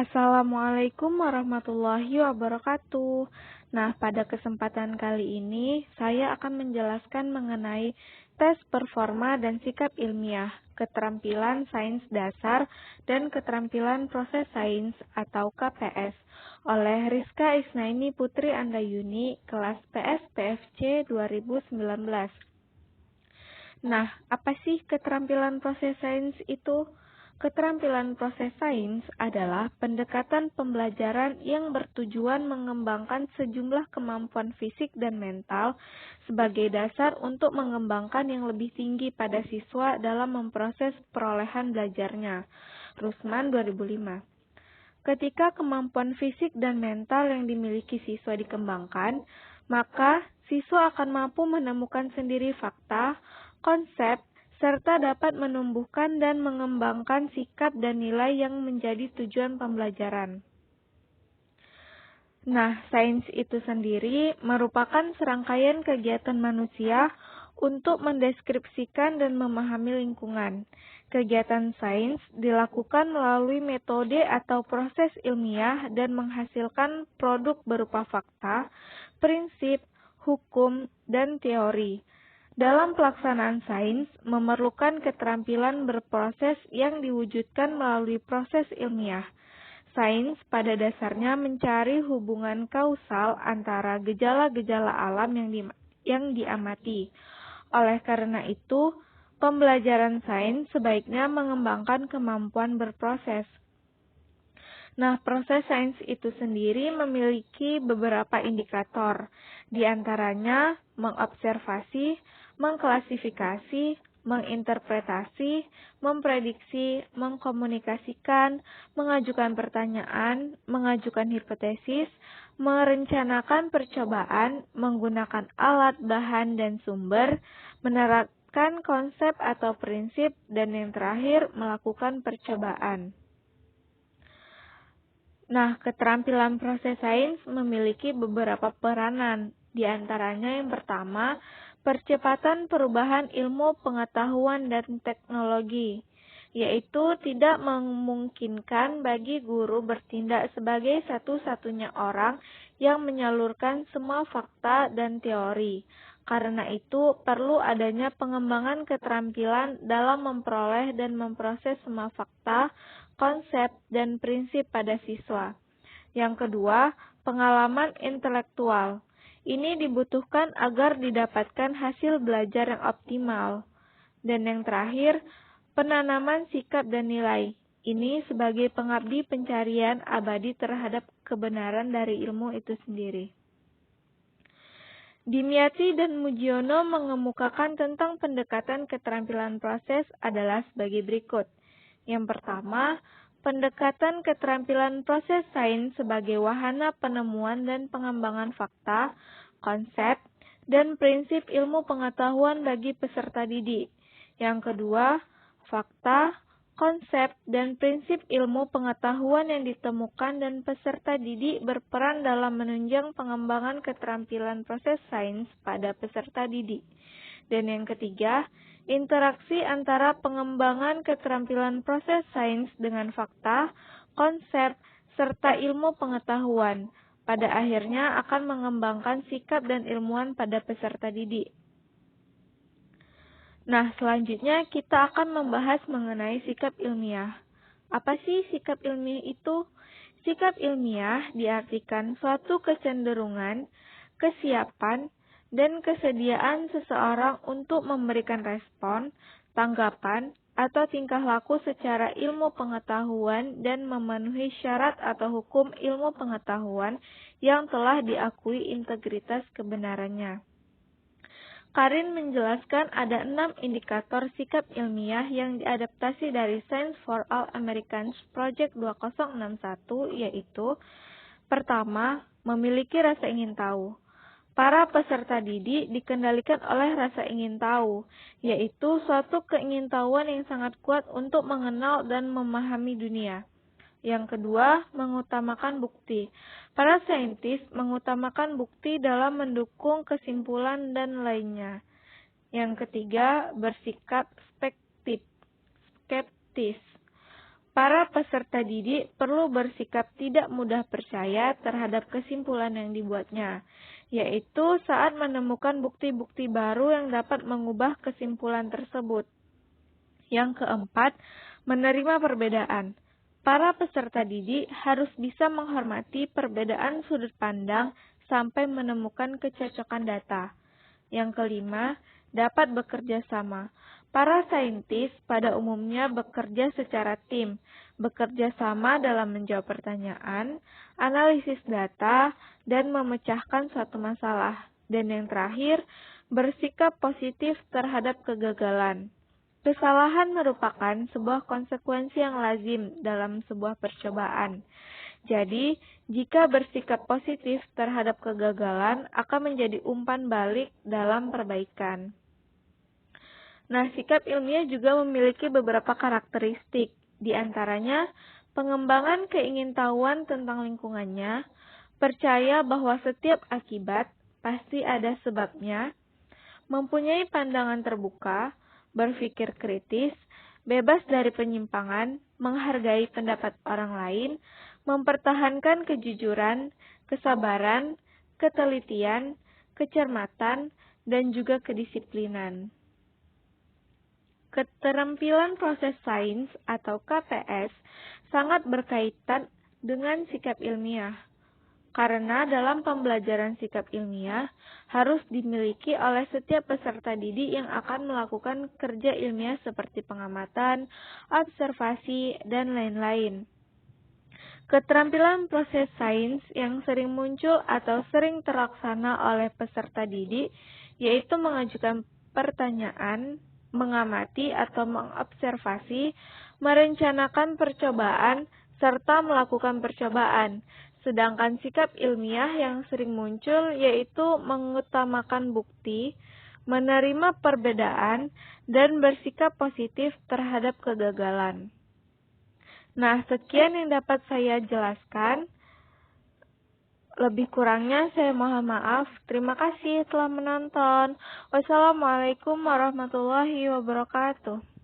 Assalamualaikum warahmatullahi wabarakatuh. Nah, pada kesempatan kali ini saya akan menjelaskan mengenai tes performa dan sikap ilmiah, keterampilan sains dasar, dan keterampilan proses sains atau KPS oleh Rizka Isnaini Putri Andayuni, kelas PS PFC 2019. Nah, apa sih keterampilan proses sains itu? Keterampilan proses sains adalah pendekatan pembelajaran yang bertujuan mengembangkan sejumlah kemampuan fisik dan mental sebagai dasar untuk mengembangkan yang lebih tinggi pada siswa dalam memproses perolehan belajarnya. Rusman 2005. Ketika kemampuan fisik dan mental yang dimiliki siswa dikembangkan, maka siswa akan mampu menemukan sendiri fakta, konsep, serta dapat menumbuhkan dan mengembangkan sikap dan nilai yang menjadi tujuan pembelajaran. Nah, sains itu sendiri merupakan serangkaian kegiatan manusia untuk mendeskripsikan dan memahami lingkungan. Kegiatan sains dilakukan melalui metode atau proses ilmiah dan menghasilkan produk berupa fakta, prinsip, hukum, dan teori. Dalam pelaksanaan sains, memerlukan keterampilan berproses yang diwujudkan melalui proses ilmiah. Sains pada dasarnya mencari hubungan kausal antara gejala-gejala alam yang diamati. Oleh karena itu, pembelajaran sains sebaiknya mengembangkan kemampuan berproses. Nah, proses sains itu sendiri memiliki beberapa indikator, di antaranya mengobservasi, mengklasifikasi, menginterpretasi, memprediksi, mengkomunikasikan, mengajukan pertanyaan, mengajukan hipotesis, merencanakan percobaan, menggunakan alat, bahan, dan sumber, menerapkan konsep atau prinsip, dan yang terakhir, melakukan percobaan. Nah, keterampilan proses sains memiliki beberapa peranan. Di antaranya yang pertama, percepatan perubahan ilmu pengetahuan dan teknologi, yaitu tidak memungkinkan bagi guru bertindak sebagai satu-satunya orang yang menyalurkan semua fakta dan teori. Karena itu, perlu adanya pengembangan keterampilan dalam memperoleh dan memproses semua fakta, konsep, dan prinsip pada siswa. Yang kedua, pengalaman intelektual. Ini dibutuhkan agar didapatkan hasil belajar yang optimal. Dan yang terakhir, penanaman sikap dan nilai. Ini sebagai pengabdi pencarian abadi terhadap kebenaran dari ilmu itu sendiri. Dimyati dan Mujiono mengemukakan tentang pendekatan keterampilan proses adalah sebagai berikut. Yang pertama, pendekatan keterampilan proses sains sebagai wahana penemuan dan pengembangan fakta, konsep, dan prinsip ilmu pengetahuan bagi peserta didik. Yang kedua, fakta, konsep, dan prinsip ilmu pengetahuan yang ditemukan dan peserta didik berperan dalam menunjang pengembangan keterampilan proses sains pada peserta didik. Dan yang ketiga, interaksi antara pengembangan keterampilan proses sains dengan fakta, konsep, serta ilmu pengetahuan, pada akhirnya akan mengembangkan sikap dan ilmuwan pada peserta didik. Nah, selanjutnya kita akan membahas mengenai sikap ilmiah. Apa sih sikap ilmiah itu? Sikap ilmiah diartikan suatu kecenderungan, kesiapan, dan kesediaan seseorang untuk memberikan respon, tanggapan, atau tingkah laku secara ilmu pengetahuan dan memenuhi syarat atau hukum ilmu pengetahuan yang telah diakui integritas kebenarannya. Karin menjelaskan ada 6 indikator sikap ilmiah yang diadaptasi dari Science for All Americans Project 2061, yaitu pertama, memiliki rasa ingin tahu. Para peserta didik dikendalikan oleh rasa ingin tahu, yaitu suatu keingintahuan yang sangat kuat untuk mengenal dan memahami dunia. Yang kedua, mengutamakan bukti. Para saintis mengutamakan bukti dalam mendukung kesimpulan dan lainnya. Yang ketiga, bersikap skeptis. para peserta didik perlu bersikap tidak mudah percaya terhadap kesimpulan yang dibuatnya, yaitu saat menemukan bukti-bukti baru yang dapat mengubah kesimpulan tersebut. Yang keempat, menerima perbedaan. Para peserta didik harus bisa menghormati perbedaan sudut pandang sampai menemukan kecocokan data. Yang kelima, dapat bekerja sama. Para saintis pada umumnya bekerja secara tim, bekerja sama dalam menjawab pertanyaan, analisis data, dan memecahkan suatu masalah. Dan yang terakhir, bersikap positif terhadap kegagalan. Kesalahan merupakan sebuah konsekuensi yang lazim dalam sebuah percobaan. Jadi, jika bersikap positif terhadap kegagalan akan menjadi umpan balik dalam perbaikan. Nah, sikap ilmiah juga memiliki beberapa karakteristik, di antaranya pengembangan keingintahuan tentang lingkungannya, percaya bahwa setiap akibat pasti ada sebabnya, mempunyai pandangan terbuka, berpikir kritis, bebas dari penyimpangan, menghargai pendapat orang lain, mempertahankan kejujuran, kesabaran, ketelitian, kecermatan, dan juga kedisiplinan. Keterampilan proses sains atau KPS sangat berkaitan dengan sikap ilmiah. Karena dalam pembelajaran sikap ilmiah harus dimiliki oleh setiap peserta didik yang akan melakukan kerja ilmiah seperti pengamatan, observasi, dan lain-lain. Keterampilan proses sains yang sering muncul atau sering terlaksana oleh peserta didik yaitu mengajukan pertanyaan, mengamati atau mengobservasi, merencanakan percobaan, serta melakukan percobaan. Sedangkan sikap ilmiah yang sering muncul yaitu mengutamakan bukti, menerima perbedaan, dan bersikap positif terhadap kegagalan. Nah, sekian yang dapat saya jelaskan. Lebih kurangnya saya mohon maaf. Terima kasih telah menonton. Wassalamualaikum warahmatullahi wabarakatuh.